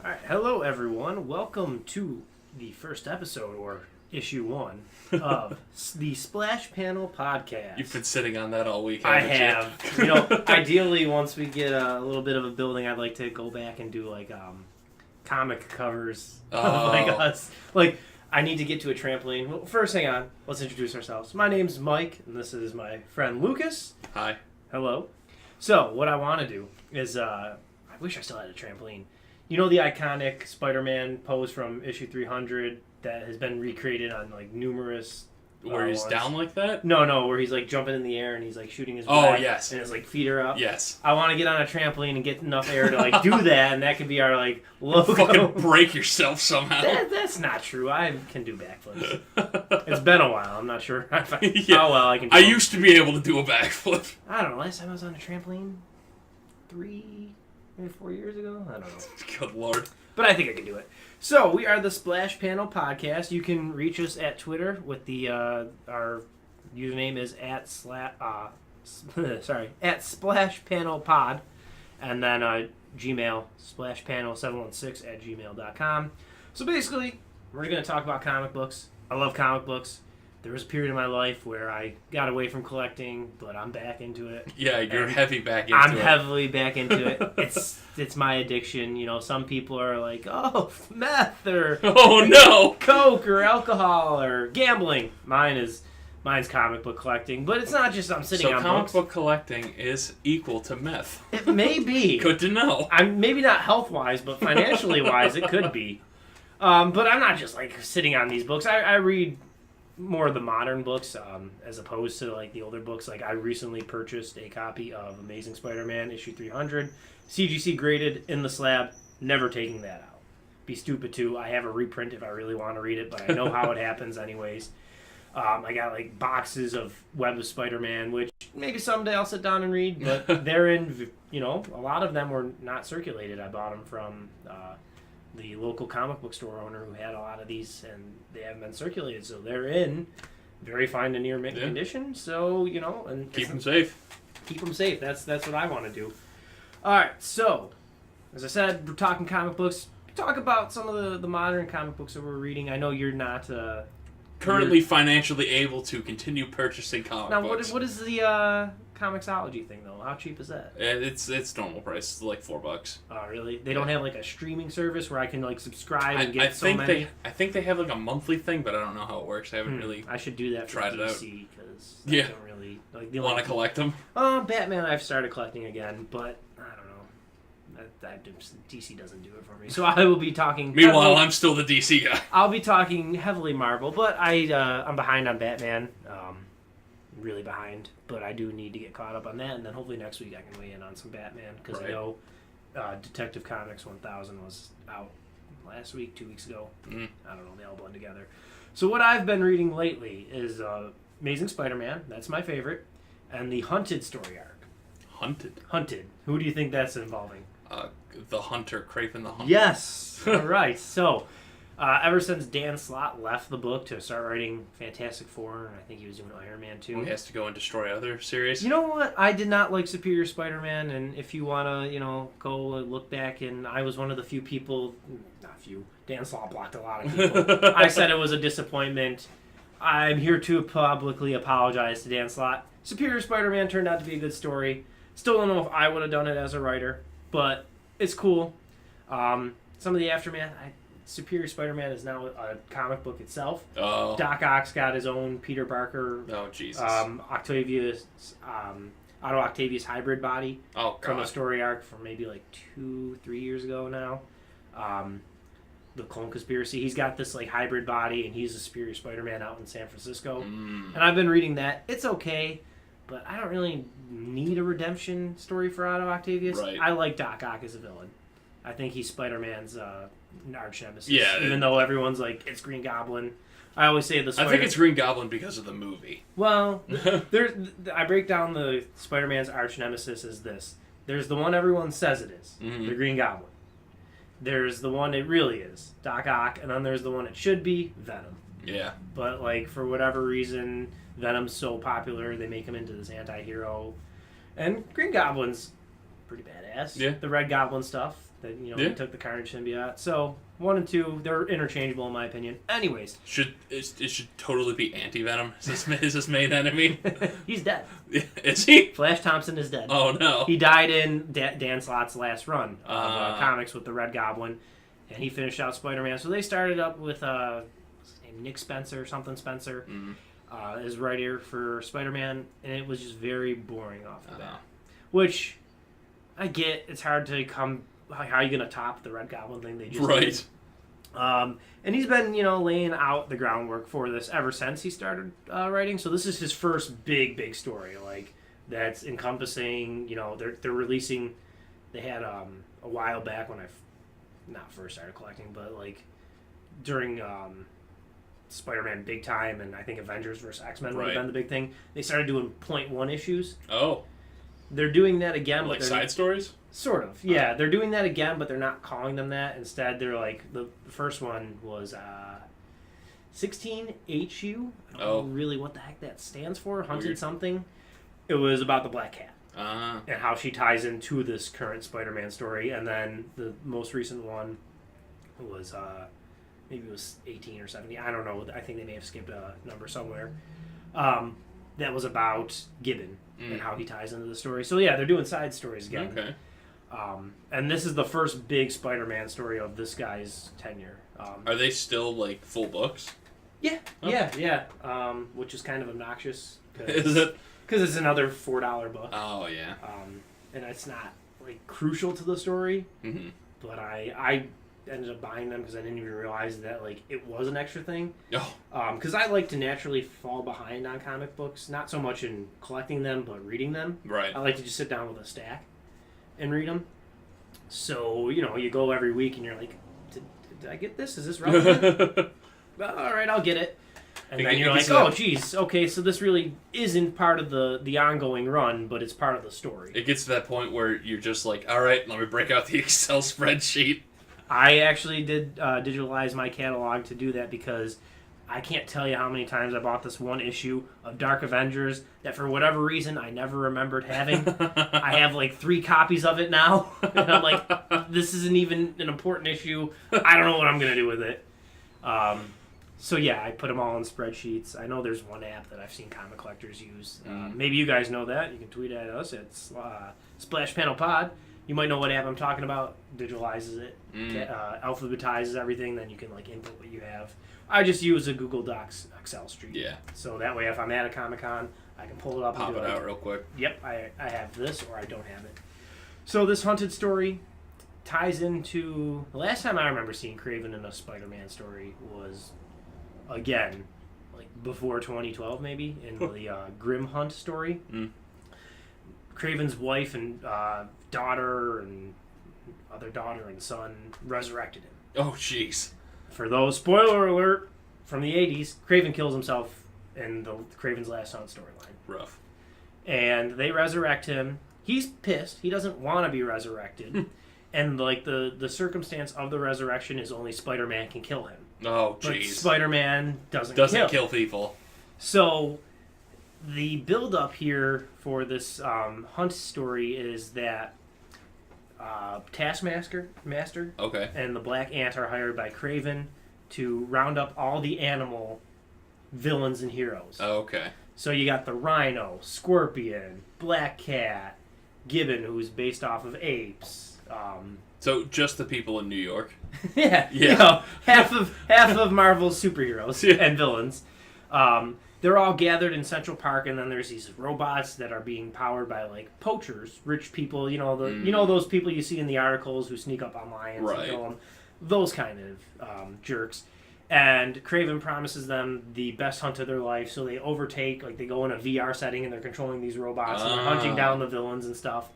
All right, hello everyone. Welcome to the first episode, or issue 1, of the Splash Panel podcast. You've been sitting on that all week, I haven't have. You know, ideally, once we get a little bit of a building, I'd like to go back and do like comic covers of like us. Like, I need to get to a trampoline. Well, first, hang on. Let's introduce ourselves. My name's Mike, and this is my friend Lucas. Hi. Hello. So, what I want to do is, I wish I still had a trampoline. You know the iconic Spider-Man pose from issue 300 that has been recreated on like numerous Where he's ones? down like that? No, where he's like jumping in the air and he's like shooting his Oh, back yes. and his like feet are up. Yes. I want to get on a trampoline and get enough air to like do that, and that could be our like logo. Fucking break yourself somehow. That's not true. I can do backflips. It's been a while. I'm not sure how well I can do I them. used to be able to do a backflip. I don't know. Last time I was on a trampoline, maybe 4 years ago? I don't know. Good lord. But I think I can do it. So, we are the Splash Panel Podcast. You can reach us at Twitter with the, our username is at Splash Panel Pod. And then Gmail, splashpanel716@gmail.com. So basically, we're going to talk about comic books. I love comic books. There was a period in my life where I got away from collecting, but I'm back into it. Yeah, you're And heavy back into I'm it. heavily back into it. It's my addiction. You know, some people are like, oh, meth or Oh no! coke or alcohol or gambling. Mine's comic book collecting, but it's not just I'm sitting So on comic books. book collecting is equal to meth. It may be. Good to know. I'm maybe not health wise, but financially wise, it could be. But I'm not just like sitting on these books. I read more of the modern books as opposed to like the older books. Like I recently purchased a copy of Amazing Spider-Man issue 300, CGC graded in the slab. Never taking that out. Be stupid too. I have a reprint if I really want to read it, but I know how it happens anyways. I got like boxes of Web of Spider-Man, which maybe someday I'll sit down and read, but they're in, you know, a lot of them were not circulated. I bought them from the local comic book store owner who had a lot of these, and they haven't been circulated, so they're in very fine to near mint condition. So, you know, and Keep them safe. Keep them safe. That's what I want to do. All right, so as I said, we're talking comic books. Talk about some of the modern comic books that we're reading. I know you're not Currently financially able to continue purchasing comic now. books. What is the Comixology thing though? How cheap is that? It's normal price. It's like $4. Oh, really? They don't have like a streaming service where I can like subscribe and I get so think many. I think they have like a monthly thing, but I don't know how it works. I haven't really I should do that for tried it out. DC because Yeah. I don't really like the want to collect them. Batman I've started collecting again, but I don't know. DC doesn't do it for me. So I will be talking. Meanwhile, I'm still the DC guy. I'll be talking heavily Marvel, but I'm behind on Batman. Really behind, but I do need to get caught up on that, and then hopefully next week I can weigh in on some Batman because I know Detective Comics 1000 was out last week, 2 weeks ago. I don't know, they all blend together. So what I've been reading lately is Amazing Spider-Man. That's my favorite, and the Hunted story arc. Hunted. Who do you think that's involving? The Hunter, Kraven the Hunter. Yes. All right. So, ever since Dan Slott left the book to start writing Fantastic Four, and I think he was doing Iron Man too. He has to go and destroy other series. You know what? I did not like Superior Spider-Man, and if you want to, you know, go look back, and I was one of the few people, not few, Dan Slott blocked a lot of people. I said it was a disappointment. I'm here to publicly apologize to Dan Slott. Superior Spider-Man turned out to be a good story. Still don't know if I would have done it as a writer, but it's cool. Some of the aftermath, Superior Spider-Man is now a comic book itself. Oh. Doc Ock's got his own Peter Parker. Oh, Jesus. Octavius, Otto Octavius hybrid body. Oh, God. From a story arc from maybe like 2-3 years ago now. The Clone Conspiracy. He's got this like hybrid body, and he's a Superior Spider-Man out in San Francisco. And I've been reading that. It's okay, but I don't really need a redemption story for Otto Octavius. Right. I like Doc Ock as a villain. I think he's Spider-Man's arch nemesis. Yeah. Even though everyone's like, it's Green Goblin. I always say the I think it's Green Goblin because of the movie. Well, I break down the Spider-Man's arch nemesis as this. There's the one everyone says it is, the Green Goblin. There's the one it really is, Doc Ock, and then there's the one it should be, Venom. Yeah. But, like, for whatever reason, Venom's so popular, they make him into this anti-hero. And Green Goblin's pretty badass. Yeah. The Red Goblin stuff, That Yeah. he took the Carnage symbiote. So 1 and 2, they're interchangeable in my opinion. Anyways, It should totally be Anti-Venom. Is his main enemy? he's dead. Is he? Flash Thompson is dead. Oh no. He died in Dan Slott's last run of comics with the Red Goblin, and he finished out Spider-Man. So they started up with what's his name, Nick Spencer, Spencer, as writer for Spider-Man, and it was just very boring off the bat. Which I get. It's hard to come. How are you going to top the Red Goblin thing they just did? And he's been, laying out the groundwork for this ever since he started writing. So this is his first big story, like that's encompassing. They're releasing. They had a while back when I not first started collecting, but like during Spider-Man Big Time, and I think Avengers vs. X-Men would have been the big thing. They started doing .1 issues. Oh. They're doing that again. Like but side stories? Sort of, yeah. They're doing that again, but they're not calling them that. Instead, they're like, the first one was 16HU. I don't know really what the heck that stands for. Hunted Weird. something. It was about the Black Cat. Uh-huh. And how she ties into this current Spider-Man story. And then the most recent one was, maybe it was 18 or 17. I don't know. I think they may have skipped a number somewhere. That was about Gibbon and how he ties into the story. So yeah, they're doing side stories again. Okay. And this is the first big Spider-Man story of this guy's tenure. Are they still like full books? Yeah, Oh. yeah. Which is kind of obnoxious. Is it? Because it's another $4 book. Oh yeah. And it's not like crucial to the story. Mm-hmm. But I ended up buying them because I didn't even realize that like it was an extra thing. Oh. Because I like to naturally fall behind on comic books, not so much in collecting them, but reading them. Right. I like to just sit down with a stack and read them. So, you go every week and you're like, did I get this? Is this relevant? All right, I'll get it. And then you're like, oh, geez, okay, so this really isn't part of the ongoing run, but it's part of the story. It gets to that point where you're just like, all right, let me break out the Excel spreadsheet. I actually did digitalize my catalog to do that because I can't tell you how many times I bought this one issue of Dark Avengers that for whatever reason I never remembered having. I have like 3 copies of it now. And I'm like, this isn't even an important issue. I don't know what I'm going to do with it. So yeah, I put them all in spreadsheets. I know there's one app that I've seen comic collectors use. Maybe you guys know that. You can tweet at us. It's Splash Panel Pod. You might know what app I'm talking about. Digitalizes it, alphabetizes everything. Then you can like input what you have. I just use a Google Docs Excel sheet. Yeah. So that way, if I'm at a Comic-Con, I can pull it up Pop and it be like, out real quick. Yep, I have this or I don't have it. So this Hunted story ties into... The last time I remember seeing Kraven in a Spider-Man story was, again, like before 2012 maybe, in the Grim Hunt story. Kraven's wife and daughter and other daughter and son resurrected him. Oh, jeez. For those, spoiler alert, from the 80s, Kraven kills himself in the Kraven's Last Hunt storyline. Rough. And they resurrect him. He's pissed. He doesn't want to be resurrected. And like the circumstance of the resurrection is only Spider-Man can kill him. Oh, But jeez. Spider-Man doesn't kill people. So the build-up here for this Hunt story is that Taskmaster Okay. and the Black Ant are hired by Kraven to round up all the animal villains and heroes. Okay. So you got the Rhino, Scorpion, Black Cat, Gibbon, who's based off of apes. So just the people in New York. Yeah. Half of Marvel's superheroes and villains. They're all gathered in Central Park, and then there's these robots that are being powered by like poachers, rich people. You know those people you see in the articles who sneak up on lions and kill them. Those kind of jerks. And Kraven promises them the best hunt of their life, so they overtake. Like they go in a VR setting and they're controlling these robots and they're hunting down the villains and stuff.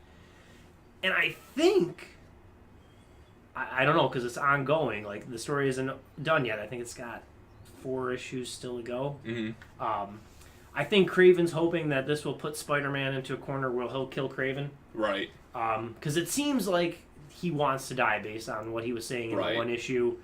And I think. I don't know, because it's ongoing. Like, the story isn't done yet. I think it's got 4 issues still to go. Mm-hmm. I think Kraven's hoping that this will put Spider-Man into a corner where he'll kill Kraven. Right. Because it seems like he wants to die based on what he was saying in the one issue.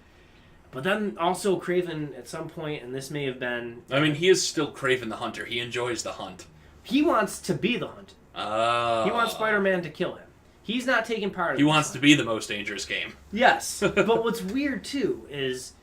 But then also Kraven, at some point, and this may have been... I mean, he is still Kraven the Hunter. He enjoys the hunt. He wants to be the hunted. Oh. He wants Spider-Man to kill him. He's not taking part of He this wants one. to be the most dangerous game. Yes, but what's weird too is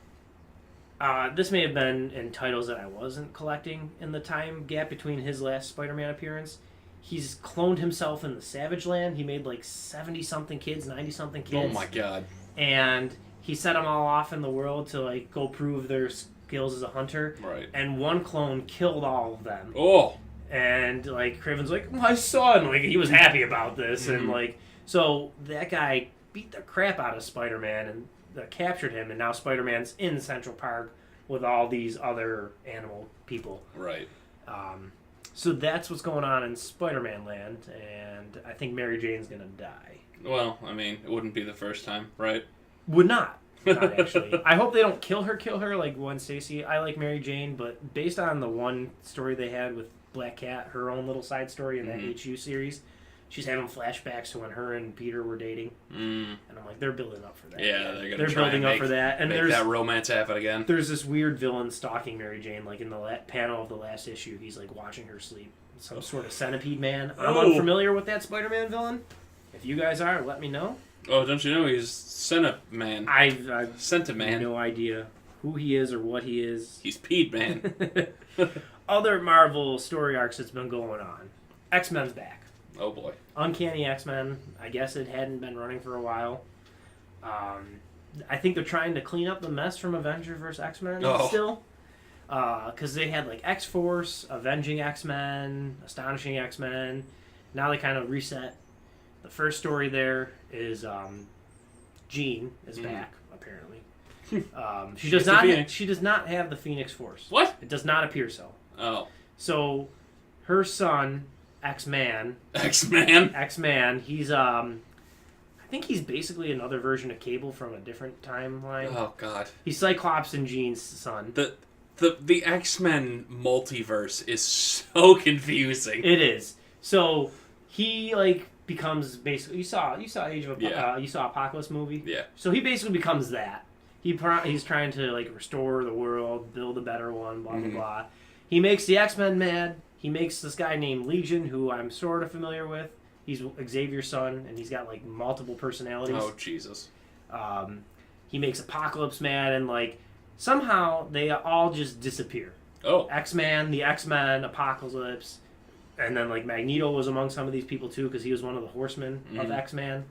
this may have been in titles that I wasn't collecting in the time gap between his last Spider-Man appearance. He's cloned himself in the Savage Land. He made like 70-something kids, 90-something kids. Oh my god. And he set them all off in the world to like go prove their skills as a hunter. Right. And one clone killed all of them. Oh. And like Craven's like, my son, like he was happy about this, and like so that guy beat the crap out of Spider-Man and captured him, and now Spider-Man's in Central Park with all these other animal people. Right. So that's what's going on in Spider-Man land, and I think Mary Jane's gonna die. Well, I mean, it wouldn't be the first time, right? Would not actually. I hope they don't kill her like Gwen Stacy. I like Mary Jane, but based on the one story they had with Black Cat, her own little side story in that HU series, she's having flashbacks to when her and Peter were dating, and I'm like, they're building up for that. Yeah, they're they're try building and up for that, and make there's that romance happen again. there's this weird villain stalking Mary Jane, like in the panel of the last issue, he's like watching her sleep. Some sort of centipede man. I'm unfamiliar with that Spider-Man villain. If you guys are, let me know. Oh, don't you know he's Centiman? I Centiman. have no idea who he is or what he is. He's Pete Man. Other Marvel story arcs that's been going on. X-Men's back. Oh boy. Uncanny X-Men. I guess it hadn't been running for a while. I think they're trying to clean up the mess from Avengers vs. X-Men still. Because they had like X-Force, Avenging X-Men, Astonishing X-Men. Now they kind of reset. The first story there is Jean is back, apparently. She does not have the Phoenix Force. What? It does not appear so. Oh. So her son, X-Man, he's I think he's basically another version of Cable from a different timeline. Oh god. He's Cyclops and Jean's son. The X-Men multiverse is so confusing. It is. So he like becomes basically you saw Age of you saw Apocalypse movie. Yeah. So he basically becomes that. He's trying to like restore the world, build a better one, blah blah blah. He makes the X-Men mad. He makes this guy named Legion, who I'm sort of familiar with. He's Xavier's son, and he's got like multiple personalities. Oh Jesus. He makes Apocalypse mad, and like somehow they all just disappear. Oh. X-Man, the X-Men, Apocalypse, and then like Magneto was among some of these people too because he was one of the horsemen of X-Man.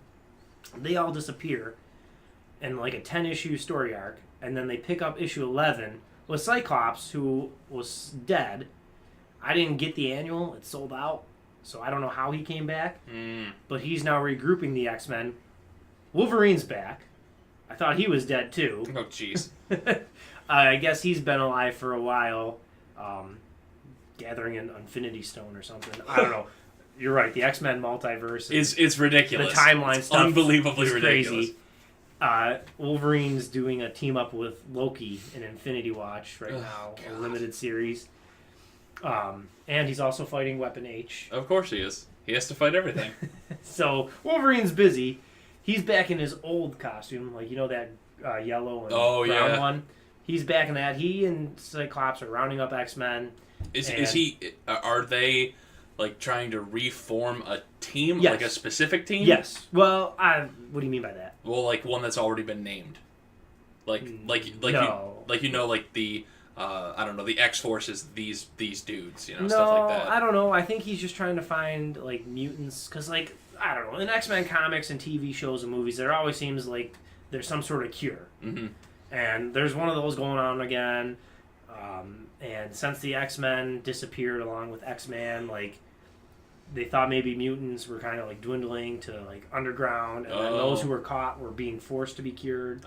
They all disappear in like a 10-issue story arc, and then they pick up issue 11 with Cyclops, who was dead. I didn't get the annual; it sold out, so I don't know how he came back. But he's now regrouping the X-Men. Wolverine's back. I thought he was dead too. Oh jeez. I guess he's been alive for a while, gathering an Infinity Stone or something. I don't know. You're right. The X-Men multiverse It's ridiculous. The timeline it's stuff unbelievably is ridiculous. crazy. Wolverine's doing a team up with Loki in Infinity Watch right now, a God. limited series. And he's also fighting Weapon H. Of course he is. He has to fight everything. So Wolverine's busy. He's back in his old costume, like that yellow and brown one. He's back in that. He and Cyclops are rounding up X-Men. Are they like trying to reform a team, Yes. like a specific team? Yes. Well, what do you mean by that? Well, like one that's already been named. Like No. like the I don't know, the X-Force is these dudes, No, stuff like that. I don't know. I think he's just trying to find like mutants because like I don't know, in X-Men comics and TV shows and movies, there always seems like there's some sort of cure, and there's one of those going on again. And since the X-Men disappeared along with X-Man, like they thought maybe mutants were kind of like dwindling to like underground, and then those who were caught were being forced to be cured.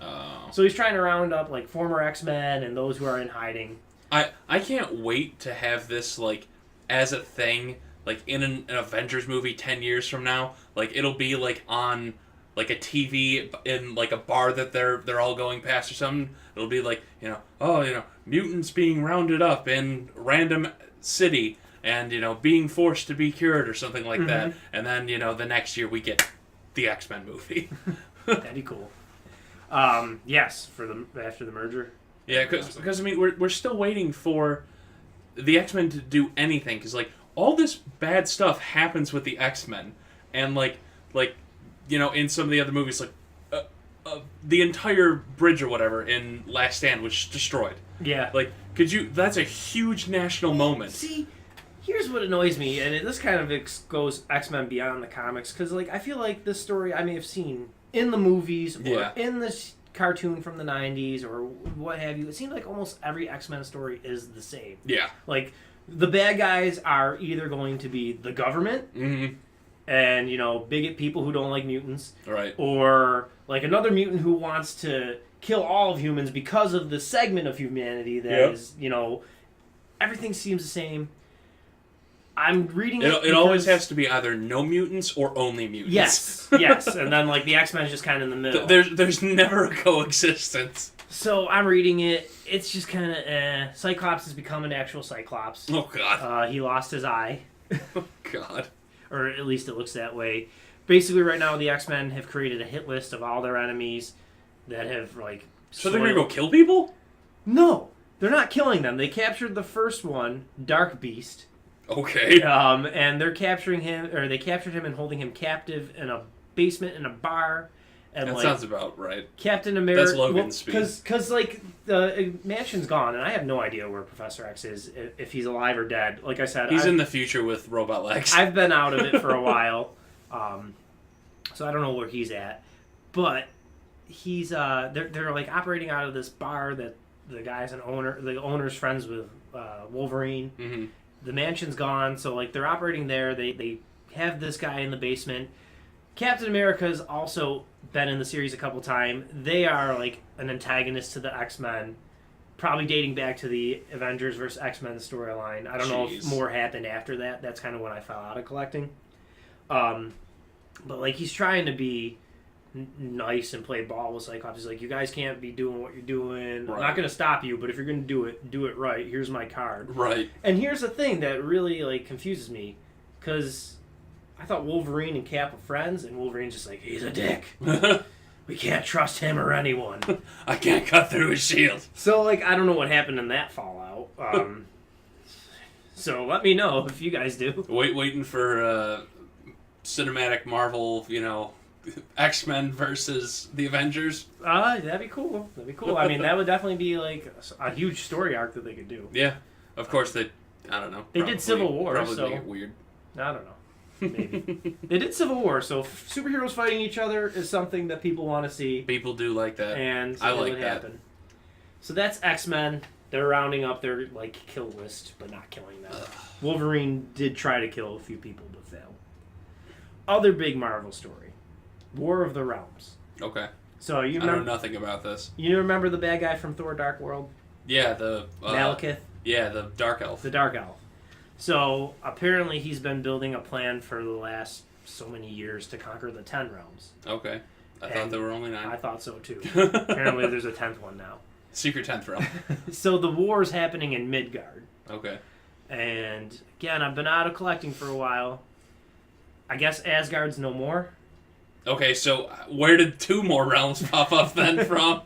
So he's trying to round up like former X-Men and those who are in hiding. I can't wait to have this like as a thing, like in an Avengers movie 10 years from now. Like it'll be like on like a TV in like a bar that they're all going past or something. It'll be like, mutants being rounded up in random city and, being forced to be cured or something like that. And then, the next year we get the X-Men movie. That'd be cool. Yes, after the merger. Yeah, because I mean, we're still waiting for the X-Men to do anything. Because, like, all this bad stuff happens with the X-Men. And, like in some of the other movies, like the entire bridge or whatever in Last Stand was destroyed. Yeah. Like, that's a huge national moment. See, here's what annoys me, and this kind of goes X-Men beyond the comics, because like I feel like this story I may have seen in the movies or in this cartoon from the 90s or what have you. It seems like almost every X-Men story is the same. Yeah. Like, the bad guys are either going to be the government, and, bigot people who don't like mutants. Right. Or, like, another mutant who wants to kill all of humans because of the segment of humanity that is, everything seems the same. I'm reading it always has to be either no mutants or only mutants. Yes. And then, like, the X-Men is just kind of in the middle. There's never a coexistence. So, I'm reading it. It's just kind of, Cyclops has become an actual Cyclops. Oh, God. He lost his eye. Oh, God. Or at least it looks that way. Basically, right now, the X-Men have created a hit list of all their enemies that have, like... So they're going to go kill people? No! They're not killing them. They captured the first one, Dark Beast. Okay. And they captured him and holding him captive in a basement in a bar. And that sounds about right. Captain America... That's Logan's speed. Because, like, the mansion's gone, and I have no idea where Professor X is, if he's alive or dead. Like I said... He's in the future with robot legs. I've been out of it for a while, so I don't know where he's at. But he's... They're, like, operating out of this bar that the owner's friends with Wolverine. Mm-hmm. The mansion's gone, so, like, they're operating there. They have this guy in the basement. Captain America's also been in the series a couple times. They are, like, an antagonist to the X-Men, probably dating back to the Avengers vs. X-Men storyline. I don't know if more happened after that. That's kind of when I fell out of collecting. But, like, he's trying to be nice and play ball with Cyclops. He's like, you guys can't be doing what you're doing. Right. I'm not going to stop you, but if you're going to do it right. Here's my card. Right. And here's the thing that really, like, confuses me, because I thought Wolverine and Cap were friends, and Wolverine's just like, he's a dick. We can't trust him or anyone. I can't cut through his shield. So, like, I don't know what happened in that fallout. So let me know if you guys do. Waiting for cinematic Marvel, X-Men versus the Avengers. That'd be cool. I mean, that would definitely be, like, a huge story arc that they could do. Yeah. Of course, I don't know. They did Civil War, probably so... make it weird. I don't know. Maybe. They did Civil War, so superheroes fighting each other is something that people want to see. People do like that. And I like would that. Happen. So that's X-Men. They're rounding up their, like, kill list, but not killing them. Wolverine did try to kill a few people, but failed. Other big Marvel story. War of the Realms. Okay. So you I know nothing about this. You remember the bad guy from Thor Dark World? Yeah, the... Malekith? Yeah, the Dark Elf. The Dark Elf. So, apparently he's been building a plan for the last so many years to conquer the 10 realms. Okay. I thought there were only 9. I thought so, too. Apparently there's a 10th one now. Secret 10th realm. So, the war is happening in Midgard. Okay. And, again, I've been out of collecting for a while. I guess Asgard's no more. Okay, so where did 2 more realms pop up then from?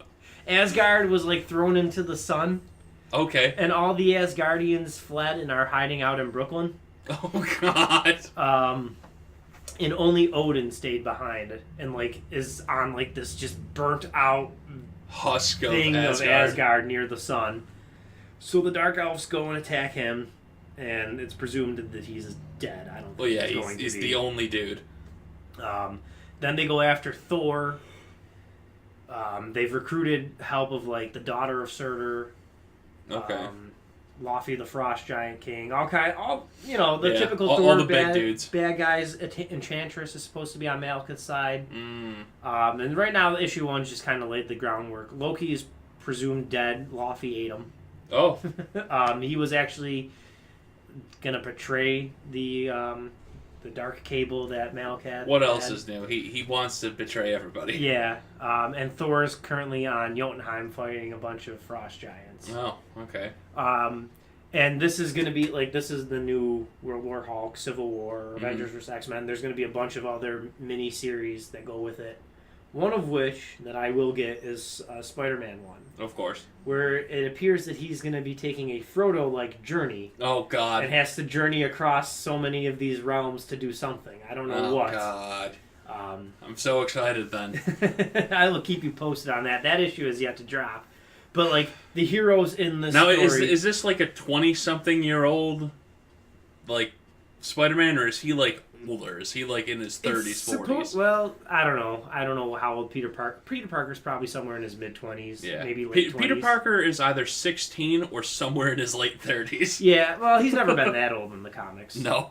Asgard was, like, thrown into the sun. Okay. And all the Asgardians fled and are hiding out in Brooklyn. Oh, God. And only Odin stayed behind and, like, is on, like, this just burnt out husk thing of Asgard near the sun. So the Dark Elves go and attack him, and it's presumed that he's dead. I don't think he's the only dude. Then they go after Thor. They've recruited help of, like, the daughter of Surtur. Okay. Laufey the Frost Giant King, typical all Thor the big dudes. Bad guys. Enchantress is supposed to be on Malekith's side. And right now, issue 1's just kind of laid the groundwork. Loki is presumed dead. Laufey ate him. Oh. He was actually gonna betray the dark cable that Malekith had. What else is new? He wants to betray everybody. Yeah. And Thor is currently on Jotunheim fighting a bunch of frost giants. Oh, okay. And this is going to be, like, this is the new World War Hulk, Civil War, Avengers vs. X-Men. There's going to be a bunch of other mini-series that go with it. One of which, that I will get, is Spider-Man 1. Of course. Where it appears that he's going to be taking a Frodo-like journey. Oh, God. And has to journey across so many of these realms to do something. I don't know what. Oh, God. I'm so excited then. I will keep you posted on that. That issue is yet to drop. But, like, the heroes in this Now, story... is this like a 20-something-year-old, like, Spider-Man, or is he, like, older? Is he, like, in his 30s, 40s? Well, I don't know. I don't know how old Peter Parker... Peter Parker's probably somewhere in his mid-20s, Yeah. maybe late 20s. Peter Parker is either 16 or somewhere in his late 30s. Yeah, well, he's never been that old in the comics. No.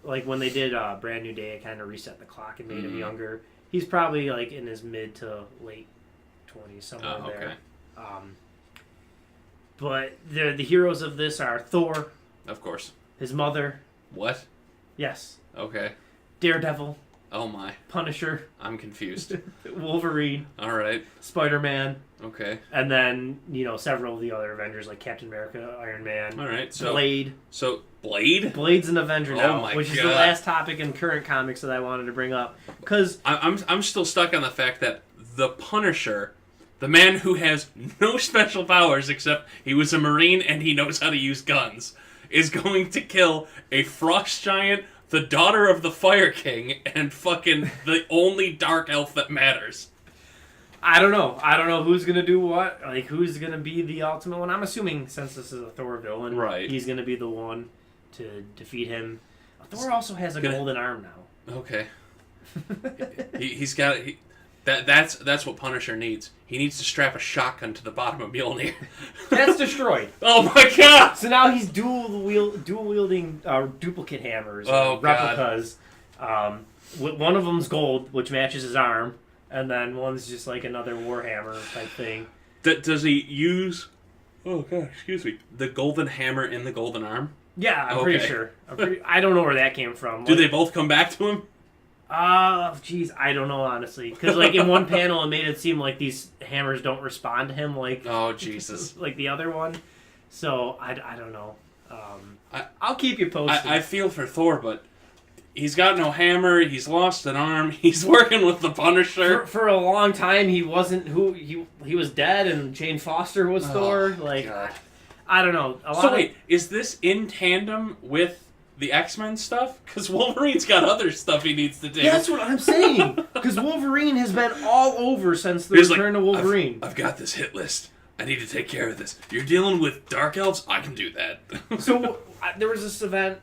Like, when they did Brand New Day, it kind of reset the clock and made him younger. He's probably, like, in his mid to late 20s, somewhere there. But the heroes of this are Thor, Of course. his mother, What? yes, Okay. Daredevil, Oh my. Punisher, I'm confused. Wolverine, Alright. Spider-Man, Okay. and then, several of the other Avengers like Captain America, Iron Man, Alright, so... Blade. So, Blade? Blade's an Avenger now, my which is the God. last topic in current comics that I wanted to bring up. Because I'm still stuck on the fact that the Punisher, the man who has no special powers except he was a Marine and he knows how to use guns, is going to kill a frost giant, the daughter of the Fire King, and fucking the only dark elf that matters. I don't know who's gonna do what. Like, who's gonna be the ultimate one? I'm assuming since this is a Thor villain, Right. he's gonna be the one to defeat him. Thor also has a golden arm now. Okay. He's got... That's what Punisher needs. He needs to strap a shotgun to the bottom of Mjolnir. That's destroyed. Oh my god! So now he's dual wielding duplicate hammers, Oh, replicas. One of them's gold, which matches his arm, and then one's just like another Warhammer type thing. Does he use... Oh god, excuse me. The golden hammer in the golden arm? Yeah, I'm pretty sure. I don't know where that came from. Do they both come back to him? Jeez, I don't know, honestly. Because, like, in one panel, it made it seem like these hammers don't respond to him like... Oh, Jesus. like the other one. So, I don't know. I'll keep you posted. I feel for Thor, but he's got no hammer, he's lost an arm, he's working with the Punisher. For a long time, he wasn't who... He was dead, and Jane Foster was Thor. Like, God. I don't know. Wait, is this in tandem with the X-Men stuff? Because Wolverine's got other stuff he needs to do. Yeah, that's what I'm saying. Because Wolverine has been all over since the return of Wolverine. I've got this hit list. I need to take care of this. You're dealing with Dark Elves? I can do that. So, there was this event,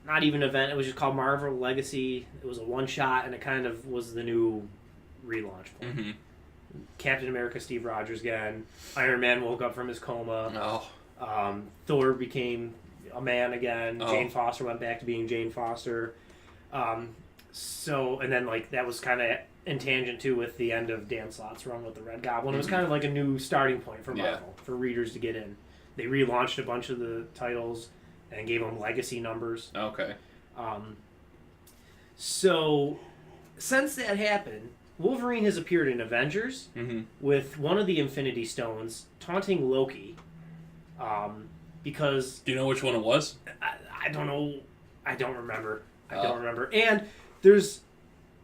not even an event, it was just called Marvel Legacy. It was a one-shot, and it kind of was the new relaunch point. Mm-hmm. Captain America, Steve Rogers again. Iron Man woke up from his coma. Oh. Thor became a man again. Oh. Jane Foster went back to being Jane Foster. And then, like, that was kind of in tangent, too, with the end of Dan Slott's run with the Red Goblin. It was kind of like a new starting point for Marvel, for readers to get in. They relaunched a bunch of the titles and gave them legacy numbers. Okay. So, since that happened, Wolverine has appeared in Avengers with one of the Infinity Stones taunting Loki. Because... Do you know which one it was? I don't know. I don't remember. And there's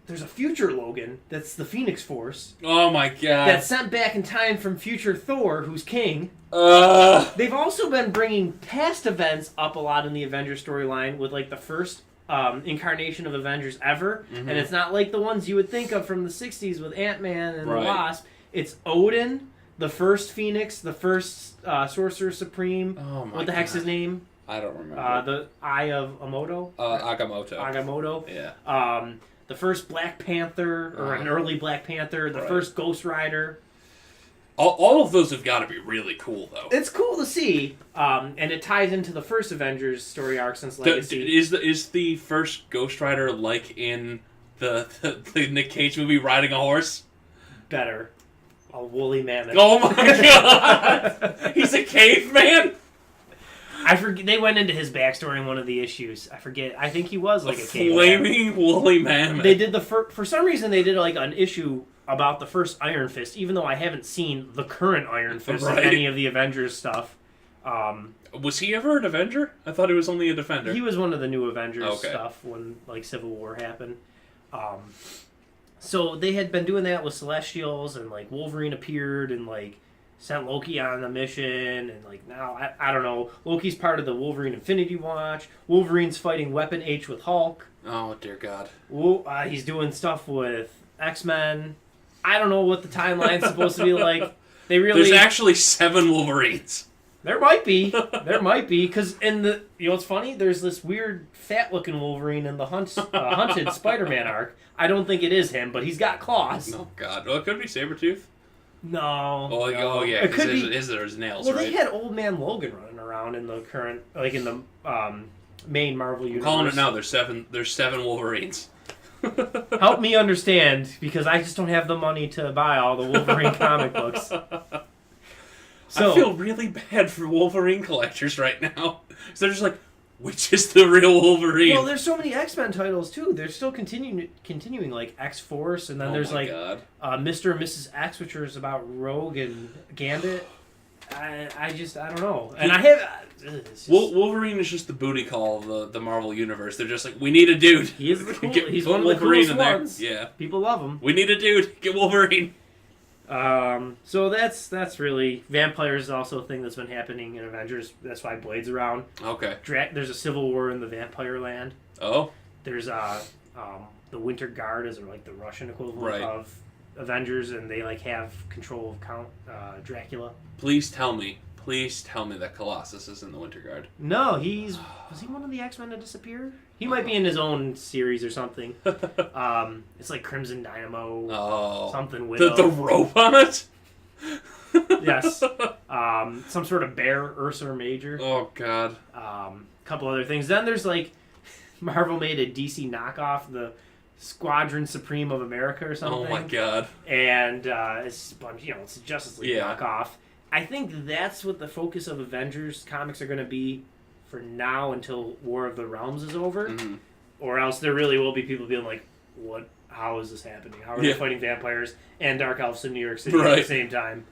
a future Logan that's the Phoenix Force. Oh my god. That's sent back in time from future Thor, who's king. They've also been bringing past events up a lot in the Avengers storyline with, like, the first incarnation of Avengers ever. And it's not like the ones you would think of from the 60s with Ant-Man and the Wasp. It's Odin, the first Phoenix, the first Sorcerer Supreme. Oh my what the heck's his name? I don't remember. The Eye of Agamotto? Agamotto. Yeah. The first Black Panther, or an early Black Panther, the first Ghost Rider. All of those have got to be really cool, though. It's cool to see, and it ties into the first Avengers story arc since Legacy. Is the first Ghost Rider like in the Nick Cage movie Riding a Horse? Better. A woolly mammoth. Oh my god! He's a caveman? I forget. They went into his backstory in one of the issues. I forget. I think he was like a caveman. Flaming woolly mammoth. They did for some reason they did like an issue about the first Iron Fist, even though I haven't seen the current Iron Fist in any of the Avengers stuff. Was he ever an Avenger? I thought he was only a Defender. He was one of the new Avengers stuff when like Civil War happened. So they had been doing that with Celestials, and like Wolverine appeared, and like sent Loki on a mission, and like now I don't know. Loki's part of the Wolverine Infinity Watch. Wolverine's fighting Weapon H with Hulk. Oh dear God. He's doing stuff with X-Men. I don't know what the timeline's supposed to be like. There's actually 7 Wolverines. There might be, because in the what's funny? There's this weird fat-looking Wolverine in the Hunted Spider-Man arc. I don't think it is him, but he's got claws. Oh God. Well, it could be Sabretooth. No. Oh, no. oh yeah. It could be. There's nails, Well, right? they had Old Man Logan running around in the current, like in the main Marvel universe. I'm calling it now. There's 7 Wolverines. Help me understand, because I just don't have the money to buy all the Wolverine comic books. So, I feel really bad for Wolverine collectors right now. So they're just like, which is the real Wolverine? well, there's so many X-Men titles too. They're still continuing like X-Force, and then there's like Mr. and Mrs. X, which is about Rogue and Gambit. I don't know. And I have Wolverine is just the booty call of the Marvel universe. They're just like, we need a dude. He is the cool, Get he's one of the Wolverine coolest in there. ones. Yeah, People love him. we need a dude. Get Wolverine. So that's really Vampires is also a thing that's been happening in Avengers. That's why Blade's around. Okay. There's a civil war in the Vampire Land. Oh. There's the Winter Guard is like the Russian equivalent Right. of Avengers, and they like have control of Count Dracula. Please tell me that Colossus is in the Winter Guard. No, was he one of the X-Men to disappear? He might be in his own series or something. It's like Crimson Dynamo. Oh. Something Widow. The rope on it? Yes. Some sort of bear, Ursa Major. Oh, God. Couple other things. Then there's like Marvel made a DC knockoff, the Squadron Supreme of America or something. Oh, my God. And it's a bunch, it's a Justice League Yeah. knockoff. I think that's what the focus of Avengers comics are going to be for now until War of the Realms is over. Mm-hmm. Or else there really will be people being like, what? How is this happening? How are they fighting vampires and Dark Elves in New York City at the same time?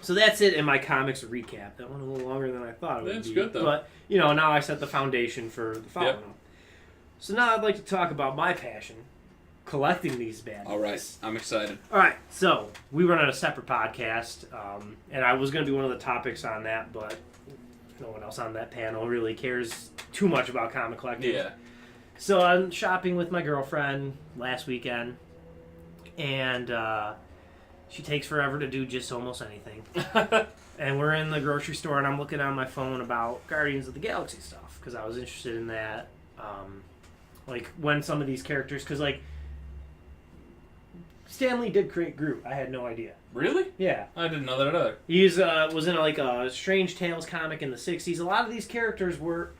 So that's it in my comics recap. That went a little longer than I thought it would be. That's good, though. But, now I set the foundation for the following. Yep. So now I'd like to talk about my passion, collecting these bad All right. boys. I'm excited. All right, so we run on a separate podcast, and I was going to be one of the topics on that, but no one else on that panel really cares too much about comic collecting. Yeah. So I'm shopping with my girlfriend last weekend, and she takes forever to do just almost anything. And we're in the grocery store, and I'm looking on my phone about Guardians of the Galaxy stuff, because I was interested in that. Like, when some of these characters, because, like, Stan Lee did create Groot. I had no idea. Really? Yeah. I didn't know that either. He was in, like, a Strange Tales comic in the 60s. A lot of these characters were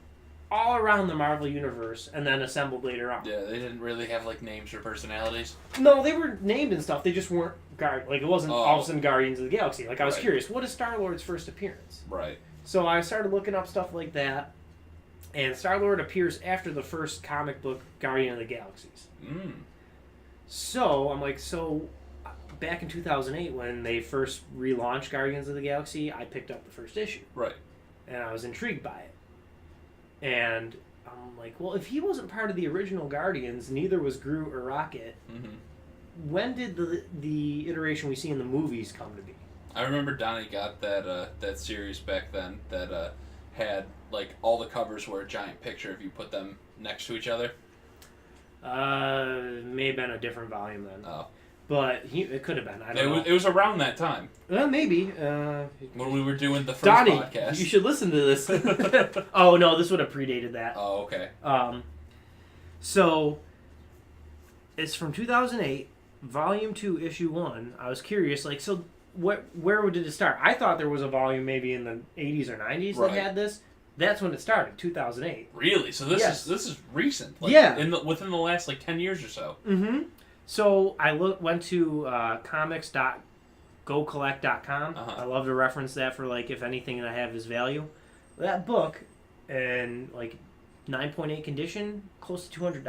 all around the Marvel Universe and then assembled later on. Yeah, they didn't really have, like, names or personalities. No, they were named and stuff. They just weren't, like, it wasn't all of a sudden Guardians of the Galaxy. Like, I was curious, what is Star-Lord's first appearance? Right. So I started looking up stuff like that. And Star-Lord appears after the first comic book, Guardian of the Galaxies. Mm. So, I'm like, back in 2008, when they first relaunched Guardians of the Galaxy, I picked up the first issue. Right. And I was intrigued by it. And I'm like, well, if he wasn't part of the original Guardians, neither was Groot or Rocket, when did the iteration we see in the movies come to be? I remember Donnie got that series back then that had, like, all the covers were a giant picture if you put them next to each other. May have been a different volume then. Oh. But it could have been. I don't know. It was around that time. Maybe. When we were doing the first Donnie, podcast. you should listen to this. Oh, no, this would have predated that. Oh, okay. So, it's from 2008, Volume 2, Issue 1. I was curious, like, so where did it start? I thought there was a volume maybe in the 80s or 90s that had this. That's when it started, 2008. Really? So this is recent. Like, yeah. Within the last, like, 10 years or so. Mm-hmm. So I went to comics.gocollect.com. I love to reference that for, like, if anything that I have is value. That book, in, like, 9.8 condition, close to $200.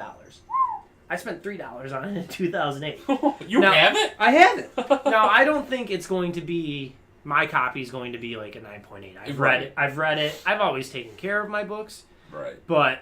I spent $3 on it in 2008. You have it? I have it. Now, I don't think it's going to be... My copy is going to be like a 9.8. I've read it. I've always taken care of my books. Right. But,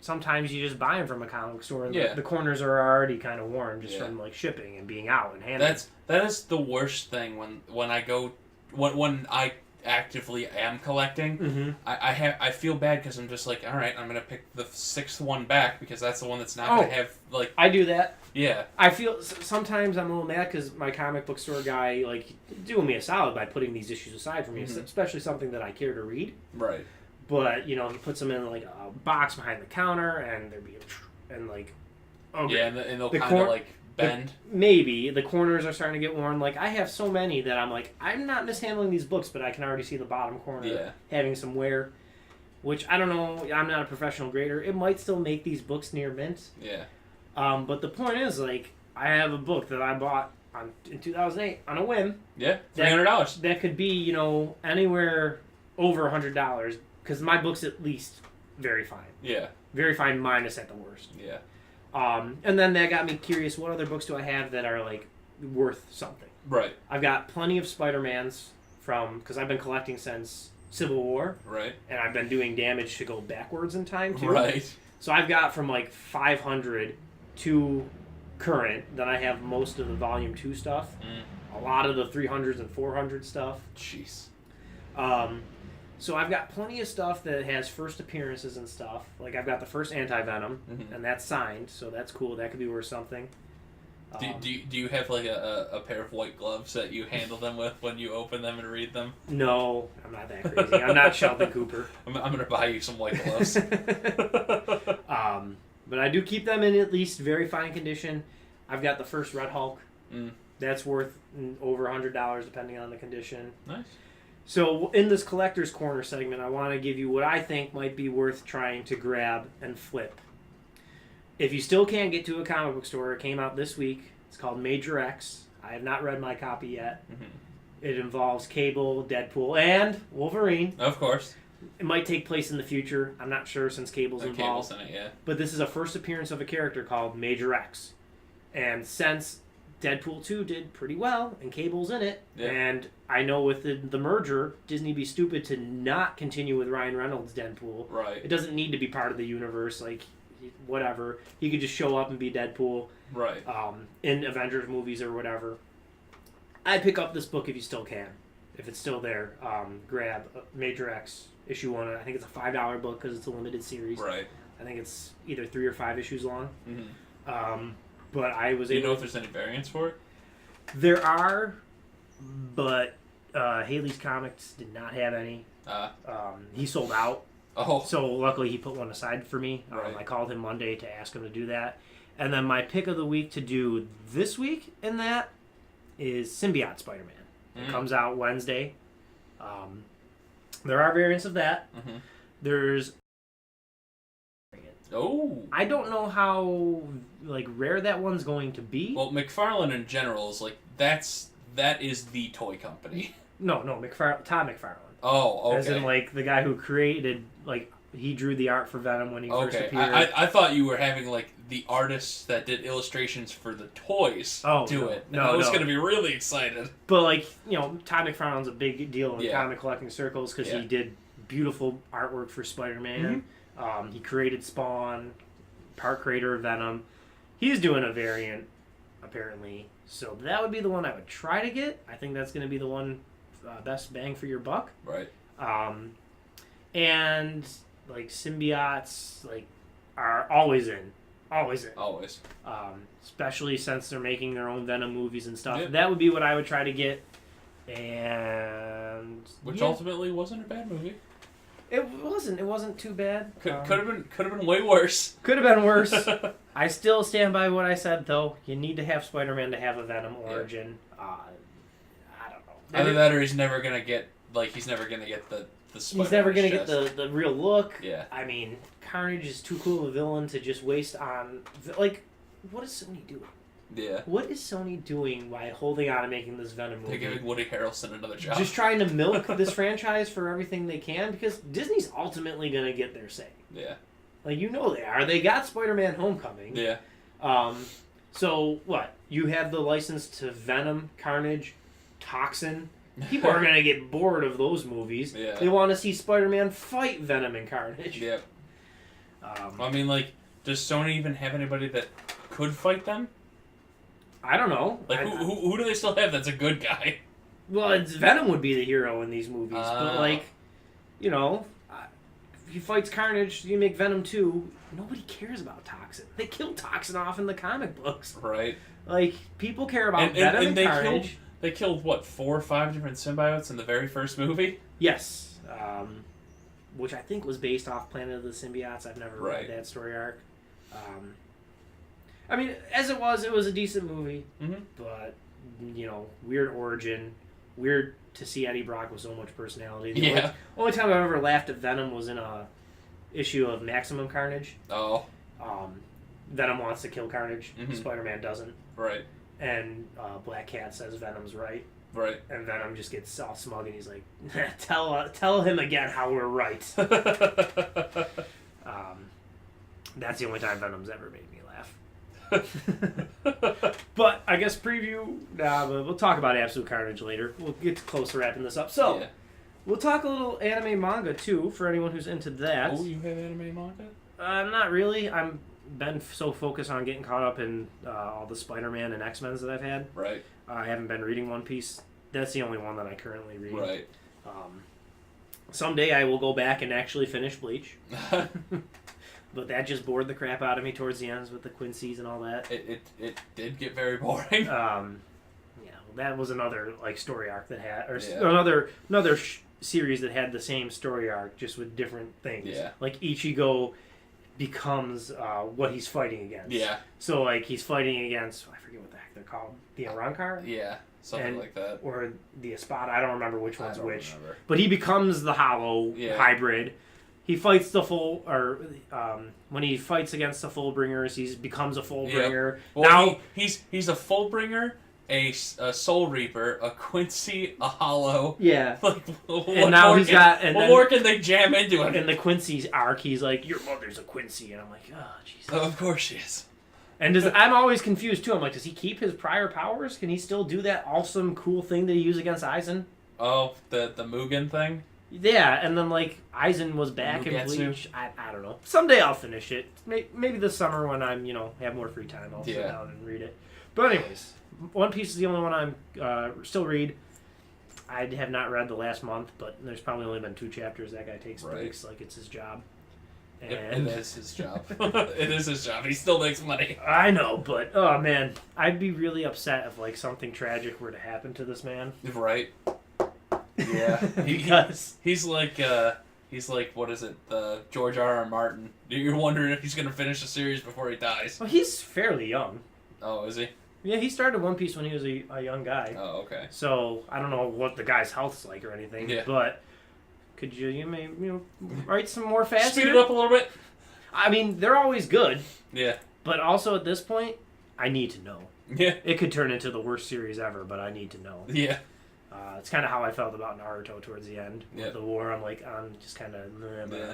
sometimes you just buy them from a comic book store, and Yeah. the corners are already kind of worn just Yeah. from like shipping and being out and handling. That is the worst thing when I actively am collecting. Mm-hmm. I feel bad because I'm just like, all right, I'm gonna pick the sixth one back because that's the one that's not gonna have like. I do that. Yeah. I feel sometimes I'm a little mad because my comic book store guy like doing me a solid by putting these issues aside for me, Mm-hmm. especially something that I care to read. Right. But he puts them in like a box behind the counter, and there'd be and like, okay. Yeah, and they'll The kind of cor- like bend. Maybe the corners are starting to get worn. Like I have so many that I'm like, I'm not mishandling these books, but I can already see the bottom corner having some wear. Which I don't know. I'm not a professional grader. It might still make these books near mint. Yeah. But the point is, like, I have a book that I bought in 2008 on a whim. Yeah. $300. That could be, anywhere over $100 because my book's at least very fine. Yeah. Very fine minus at the worst. Yeah. And then that got me curious. What other books do I have that are like worth something? Right. I've got plenty of Spider-Mans because I've been collecting since Civil War. Right. And I've been doing damage to go backwards in time too. Right. So I've got from like 500 to current. Then I have most of the Volume 2 stuff. A lot of the 300s and 400 stuff. Jeez. So I've got plenty of stuff that has first appearances and stuff. Like I've got the first Anti-Venom, and that's signed, so that's cool. That could be worth something. Do you have like a pair of white gloves that you handle them with when you open them and read them? No, I'm not that crazy. I'm not Sheldon Cooper. I'm gonna buy you some white gloves. But I do keep them in at least very fine condition. I've got the first Red Hulk. That's worth over $100 depending on the condition. Nice. So in this collector's corner segment, I want to give you what I think might be worth trying to grab and flip. If you still can't get to a comic book store, it came out this week. It's called Major X. I have not read my copy yet. It involves Cable, Deadpool, and Wolverine. Of course. It might take place in the future. I'm not sure since Cable's involved. Cable's in it, yeah. But this is a first appearance of a character called Major X. And since Deadpool 2 did pretty well, and Cable's in it, and I know with the merger, Disney be stupid to not continue with Ryan Reynolds' Deadpool. Right. It doesn't need to be part of the universe, like, whatever. He could just show up and be Deadpool. Right. In Avengers movies or whatever. I'd pick up this book if you still can. If it's still there, grab Major X, issue 1. I think it's a $5 book because it's a limited series. Right. I think it's either 3 or 5 issues long. Mm-hmm. But I was Do you able know if there's any variants for it? There are, but Haley's Comics did not have any. He sold out. Oh. So luckily he put one aside for me. Right. I called him Monday to ask him to do that. And then my pick of the week to do this week in that is Symbiote Spider-Man. It comes out Wednesday. There are variants of that. There's... Oh. I don't know how rare that one's going to be. Well, McFarlane in general is that is the toy company. No, Todd McFarlane. Oh, okay. As in the guy who created he drew the art for Venom when he first appeared. I thought you were having the artists that did illustrations for the toys do it. No, I was going to be really excited. But Todd McFarlane's a big deal in Yeah. comic collecting circles because he did beautiful artwork for Spider-Man. He created Spawn, part creator of Venom. He's doing a variant apparently, so that would be the one I would try to get. I think that's going to be the one best bang for your buck. Right. And symbiotes are always in. Always. Especially since they're making their own Venom movies and stuff. Yep. That would be what I would try to get. And which ultimately wasn't a bad movie. It wasn't too bad. Could have been way worse. Could have been worse. I still stand by what I said though. You need to have Spider-Man to have a Venom origin. I don't know. Either that or he's never gonna get the Spider-Man. He's never gonna get the real look. Yeah. I mean, Carnage is too cool of a villain to just waste on. What is Sony doing? Yeah. What is Sony doing by holding on and making this Venom movie? They're giving Woody Harrelson another job. Just trying to milk this franchise for everything they can because Disney's ultimately gonna get their say. Yeah. They are. They got Spider-Man: Homecoming. Yeah. So what? You have the license to Venom, Carnage, Toxin. People are gonna get bored of those movies. Yeah. They want to see Spider-Man fight Venom and Carnage. Yep. I mean, like, does Sony even have anybody that could fight them? I don't know. Like, who do they still have that's a good guy? Well, Venom would be the hero in these movies, but like, you know, if he fights Carnage, you make Venom 2. Nobody cares about Toxin. They killed Toxin off in the comic books. Right. Like, people care about Venom and Carnage. They killed, what, 4 or 5 different symbiotes in the very first movie? Yes. Which I think was based off Planet of the Symbiotes. I've never read that story arc. I mean, as it was a decent movie. Mm-hmm. But, you know, weird origin. Weird to see Eddie Brock with so much personality. The only time I've ever laughed at Venom was in a issue of Maximum Carnage. Oh. Venom wants to kill Carnage. Mm-hmm. Spider-Man doesn't. Right. And Black Cat says Venom's right. Right. And Venom just gets all smug and he's like, tell him again how we're right. That's the only time Venom's ever made me laugh. But I guess preview, we'll talk about Absolute Carnage later. We'll get close to wrapping this up. So, we'll talk a little anime manga too, for anyone who's into that. Oh, you have anime manga? Not really. I'm been so focused on getting caught up in all the Spider-Man and X-Men's that I've had. Right. I haven't been reading One Piece. That's the only one that I currently read. Right. Someday I will go back and actually finish Bleach. But that just bored the crap out of me towards the ends with the Quincy's and all that. It did get very boring. That was another like story arc that had, or another series that had the same story arc just with different things. Yeah. Like Ichigo becomes what he's fighting against. Yeah. So like he's fighting against, I forget what the heck they're called, the Arrancar? Yeah, something like that. Or the Espada, I don't remember which one's which. Remember. But he becomes the Hollow hybrid. He fights the full, or when he fights against the Fullbringers, he becomes a Fullbringer. Yep. Well, now he's a Fullbringer, a Soul Reaper, a Quincy, a Hollow. Yeah. Like, and now he's got. And what more can they jam into him? In the Quincy's arc, he's like, "Your mother's a Quincy," and I'm like, "Oh, Jesus." Oh, of course she is. And I'm always confused too. I'm like, does he keep his prior powers? Can he still do that awesome, cool thing that he used against Aizen? Oh, the Mugen thing. Yeah, and then like Aizen was back in Bleach. I don't know. Someday I'll finish it. Maybe this summer when I'm have more free time, I'll sit down and read it. But anyways, One Piece is the only one I'm still read. I have not read the last month, but there's probably only been 2 chapters. That guy takes breaks like it's his job. And it is his job. It is his job. He still makes money. I know, but oh man, I'd be really upset if like something tragic were to happen to this man. Right. Yeah. Because he's like what is it? The George R.R. Martin. You're wondering if he's gonna finish the series before he dies. Well, he's fairly young. Oh, is he? Yeah, he started One Piece when he was a young guy. Oh, okay. So I don't know what the guy's health's like or anything. Yeah. But could you write some more fast? Speed it up a little bit. I mean, they're always good. Yeah. But also at this point, I need to know. Yeah. It could turn into the worst series ever, but I need to know. Yeah. It's kind of how I felt about Naruto towards the end. Yeah. With the war, I'm like, I'm just kind of,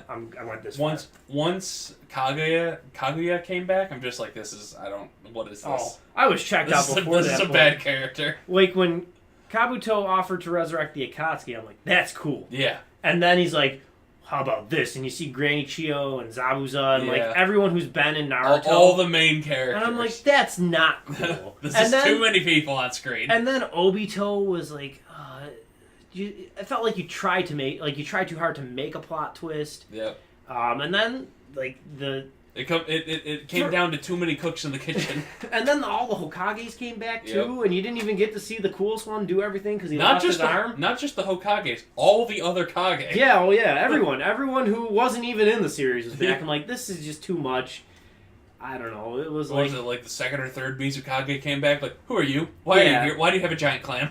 I went this once Kaguya came back, I'm just like, what is this? Oh, I was checked out before that. This is a bad character. Like when Kabuto offered to resurrect the Akatsuki, I'm like, that's cool. Yeah. And then he's like, how about this? And you see Granny Chiyo and Zabuza and like everyone who's been in Naruto. All the main characters. And I'm like, that's not cool. This is too many people on screen. And then Obito was like, I felt like you tried too hard to make a plot twist. Yep. And then like it came down to too many cooks in the kitchen. And then all the Hokages came back too, and you didn't even get to see the coolest one do everything because he lost his arm. Not just the Hokages, all the other Kage. Yeah, everyone who wasn't even in the series was back. I'm like, this is just too much. I don't know. It was was it like the second or third Mizukage came back? Like, who are you? Why are you here? Why do you have a giant clam?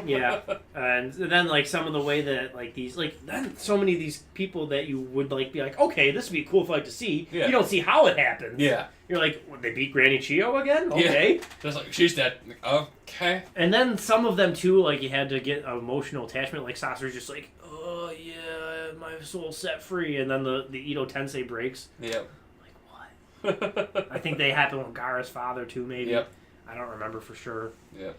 Yeah, and then like some of the way that like these then so many of these people that you would like be like, okay, this would be a cool fight to see. Yeah. You don't see how it happens. Yeah, you're like, would they beat Granny Chiyo again? Okay, yeah. Just like she's dead. Okay. And then some of them too, like you had to get an emotional attachment. Like Sasori's just like, oh yeah, my soul set free, and then the Ito Tensei breaks. Yep. Like what? I think they happened with Gaara's father too. Maybe. Yep. I don't remember for sure. Yep.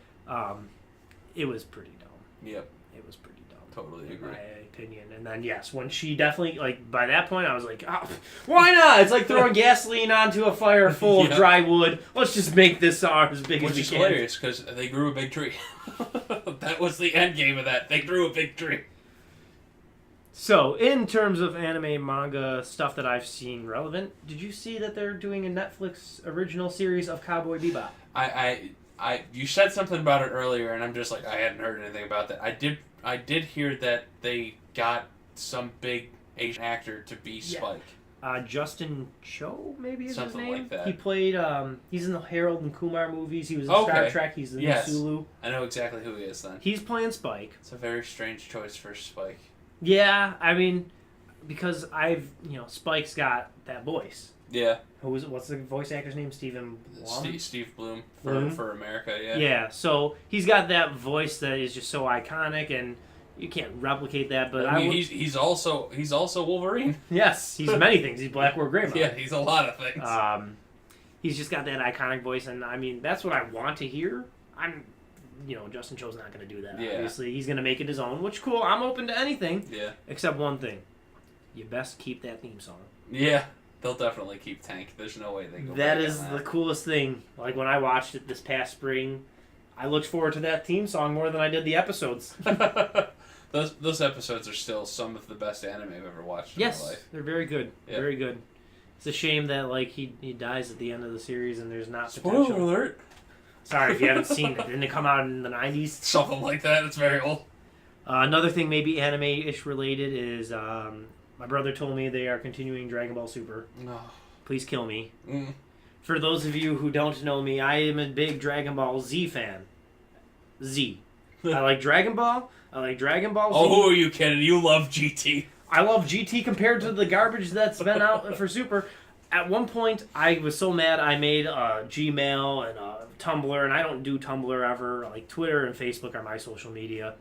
It was pretty dumb. Yep. It was pretty dumb. Totally in agree. my opinion. And then yes, when she definitely by that point I was like, oh, why not? It's like throwing gasoline onto a fire full of dry wood. Let's just make this as big as we Which is can. hilarious because they grew a big tree. That was the end game of that. They grew a big tree. So, in terms of anime, manga, stuff that I've seen relevant, did you see that they're doing a Netflix original series of Cowboy Bebop? You said something about it earlier, and I'm just like, I hadn't heard anything about that. I did hear that they got some big Asian actor to be Spike. Justin Cho, maybe is Something his name? like that. He played, he's in the Harold and Kumar movies. He was in Star Trek. He's the new Sulu. I know exactly who he is then. He's playing Spike. It's a very strange choice for Spike. Yeah, I mean, because Spike's got that voice. Yeah. What's the voice actor's name? Stephen Blum? Steve Bloom Bloom? for America, yeah. Yeah, so he's got that voice that is just so iconic, and you can't replicate that. But I mean, he's also Wolverine. Yes, he's many things. He's Blackwood Greymound. Yeah, he's a lot of things. He's just got that iconic voice, and I mean, that's what I want to hear. Justin Cho's not going to do that. Yeah. Obviously, he's going to make it his own, which cool. I'm open to anything. Yeah. Except one thing. You best keep that theme song. Yeah. They'll definitely keep Tank. There's no way they go That back is on the that. coolest thing. Like, when I watched it this past spring, I looked forward to that theme song more than I did the episodes. Those episodes are still some of the best anime I've ever watched in my life. They're very good. Yeah. Very good. It's a shame that he dies at the end of the series and there's not Spoiler potential. alert! Sorry if you haven't seen it. Didn't it come out in the 90s? Something like that. It's very old. Another thing maybe anime-ish related is my brother told me they are continuing Dragon Ball Super. No. Please kill me. Mm. For those of you who don't know me, I am a big Dragon Ball Z fan. Z. I like Dragon Ball. I like Dragon Ball Z. Oh, who are you kidding? You love GT. I love GT compared to the garbage that's been out for Super. At one point, I was so mad I made a Gmail and a Tumblr, and I don't do Tumblr ever. Like, Twitter and Facebook are my social media.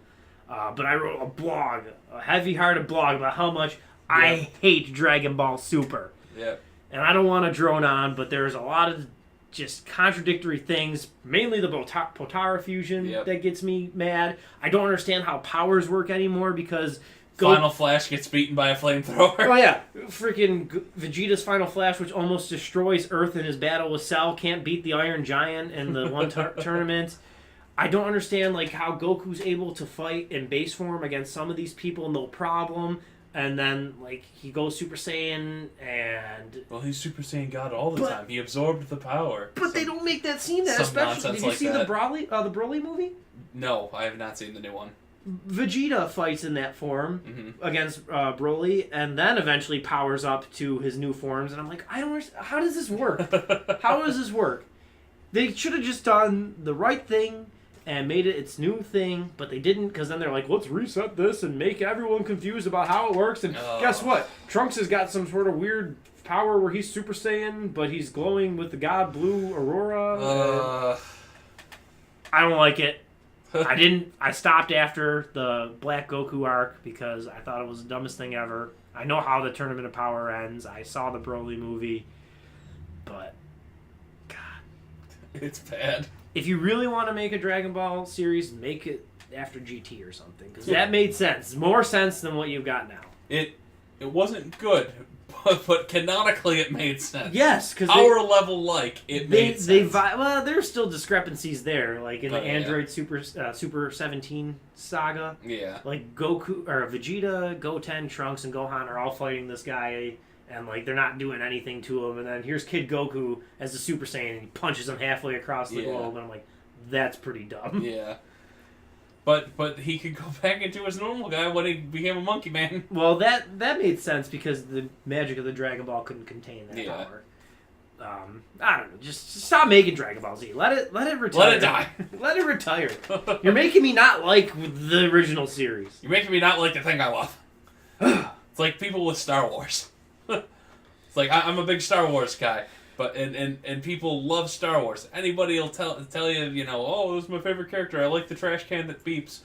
But I wrote a blog, a heavy-hearted blog about how much I hate Dragon Ball Super. Yeah. And I don't want to drone on, but there's a lot of just contradictory things, mainly the Potara fusion that gets me mad. I don't understand how powers work anymore because... Final Flash gets beaten by a flamethrower. Oh yeah, freaking Vegeta's Final Flash, which almost destroys Earth in his battle with Cell, can't beat the Iron Giant in the one tournament. I don't understand how Goku's able to fight in base form against some of these people, no problem. And then he goes Super Saiyan and... Well, he's Super Saiyan God all the time. He absorbed the power. But they don't make that scene that special. Did you see the Broly movie? No, I have not seen the new one. Vegeta fights in that form against Broly, and then eventually powers up to his new forms. And I'm like, I don't understand. How does this work? How does this work? They should have just done the right thing and made it its new thing, but they didn't, because then they're like, let's reset this and make everyone confused about how it works. And guess what? Trunks has got some sort of weird power where he's Super Saiyan, but he's glowing with the god Blue Aurora. I don't like it. I stopped after the Black Goku arc because I thought it was the dumbest thing ever. I know how the Tournament of Power ends. I saw the Broly movie. But, God. It's bad. If you really want to make a Dragon Ball series, make it after GT or something. Because that made sense. More sense than what you've got now. It wasn't good, but canonically it made sense. Yes, because level it made sense. There's still discrepancies there, like in the Android Super 17 saga. Yeah. Like Goku or Vegeta, Goten, Trunks, and Gohan are all fighting this guy, and they're not doing anything to him. And then here's Kid Goku as the Super Saiyan, and he punches him halfway across the globe. And I'm like, that's pretty dumb. Yeah. But he could go back into his normal guy when he became a monkey man. Well, that made sense because the magic of the Dragon Ball couldn't contain that power. I don't know. Just stop making Dragon Ball Z. Let it retire. Let it die. Let it retire. You're making me not like the original series. You're making me not like the thing I love. It's like people with Star Wars. It's like I'm a big Star Wars guy. But and people love Star Wars. Anybody will tell you, oh, this is my favorite character. I like the trash can that beeps.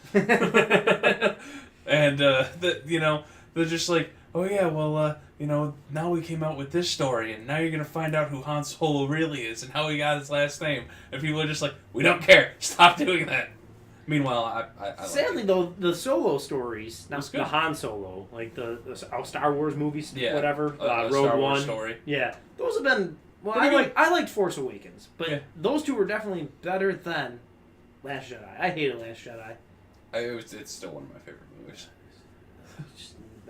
And they're just like, oh yeah, well, now we came out with this story, and now you're gonna find out who Han Solo really is and how he got his last name. And people are just like, we don't care. Stop doing that. Meanwhile, I like Sadly, it. though, the Solo stories, not That's the good. Han Solo, like the Star Wars movies, Yeah. whatever, A Rogue Star Wars One, story. yeah, those have been. Well, Pretty good. I liked Force Awakens, but Yeah. those two were definitely better than Last Jedi. I hated Last Jedi. It's still one of my favorite movies.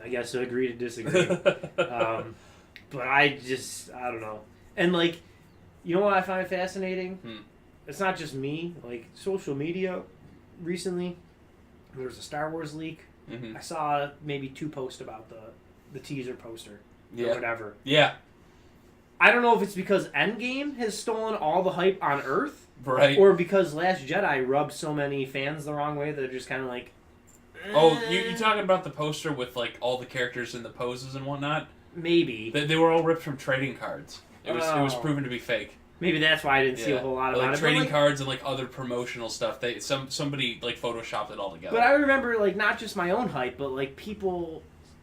I guess I agree to disagree. But I don't know. And, like, you know what I find fascinating? It's not just me. Like, social media recently, there was a Star Wars leak. Mm-hmm. I saw maybe 2 posts about the teaser poster or Yeah. whatever. Yeah. I don't know if it's because Endgame has stolen all the hype on Earth, Right. or because Last Jedi rubbed so many fans the wrong way that they're just kind of like... Oh, you talking about the poster with like all the characters and the poses and whatnot? Maybe. They were all ripped from trading cards. It was Oh. proven to be fake. Maybe that's why I didn't see a whole lot about like it. But, trading like, cards and like other promotional stuff. Somebody like photoshopped it all together. but I remember, like, not just my own hype, but, like,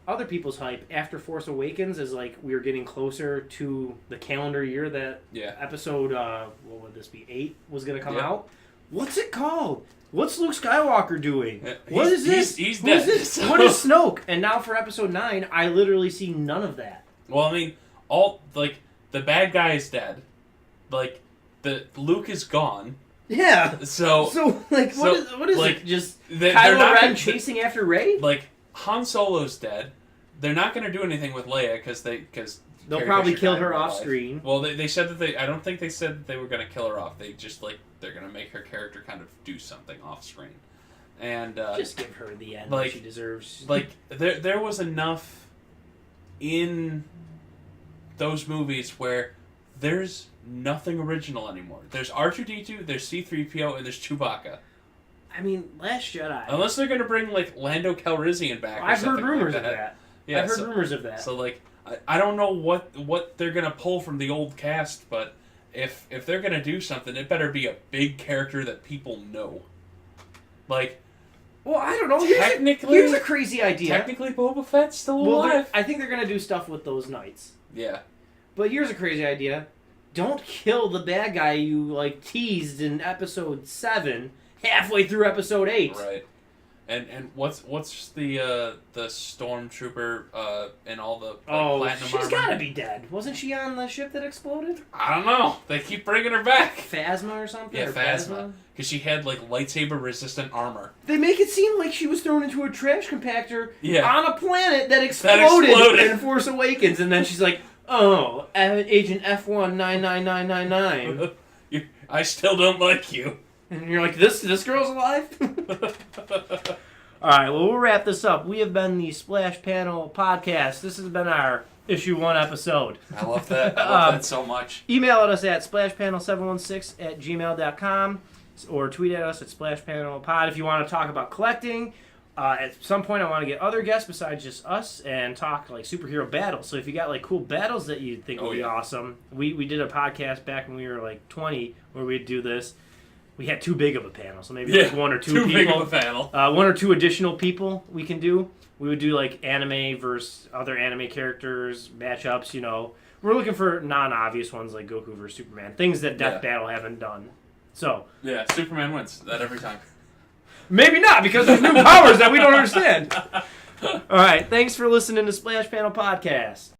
other people's hype after Force Awakens as, like, we were getting closer to the calendar year that Yeah. episode, what would this be, 8 was going to come Yeah. out. What's it called? What's Luke Skywalker doing? Yeah, What is this? He's Who is dead. this? What is Snoke? And now for episode 9, I literally see none of that. Well, I mean, all like the bad guy is dead. Like the Luke is gone. Yeah. So Like, so, what is like, it? Just they're Kylo not Ren gonna- chasing after Rey? like Han Solo's dead. They're not going to do anything with Leia because They'll Carrie probably Fisher kill died her in real off life. screen. Well, they said that I don't think they said that they were going to kill her off. They just they're going to make her character kind of do something off screen, and Just give her the end like- that she deserves. like there was enough in those movies where there's nothing original anymore. There's R2-D2, there's C-3PO, and there's Chewbacca. I mean, Last Jedi. Unless they're going to bring like Lando Calrissian back. Or I've heard something rumors like of that. Yeah, I've heard rumors of that. So like I don't know what they're gonna pull from the old cast, but if they're gonna do something, it better be a big character that people know. Like Well, I don't know. Technically- here's a crazy idea. technically, Boba Fett's still Well, alive. I think they're gonna do stuff with those knights. Yeah, But here's a crazy idea: don't kill the bad guy you like teased in episode 7, halfway through episode 8. right. And what's the stormtrooper and all the platinum she's armor? gotta be dead. Wasn't she on the ship that exploded? I don't know. They keep bringing her back. Phasma or something? Yeah, or Phasma. Because she had like lightsaber resistant armor. They make it seem like she was thrown into a trash compactor Yeah. on a planet that exploded, exploded. in Force Awakens, and then she's like, "Oh, Agent F199999," I still don't like you. and you're like, "This girl's alive." All right, well, we'll wrap this up. We have been the Splash Panel Podcast. This has been our issue 1 episode. I love that. I love that so much. Email at us at splashpanel716@gmail.com or tweet at us at splashpanelpod if you want to talk about collecting. At some point, I want to get other guests besides just us and talk like superhero battles. So if you got like cool battles that you think would be awesome, we did a podcast back when we were like 20 where we'd do this. We had too big of a panel, so maybe like 1 or 2 too people. big of a panel. 1 or 2 additional people we can do. We would do like anime versus other anime characters, matchups, you know. We're looking for non-obvious ones like Goku versus Superman. Things that Death Battle haven't done. So, Yeah, Superman wins that every time. maybe not because there's new powers that we don't understand. All right, thanks for listening to Splash Panel Podcast.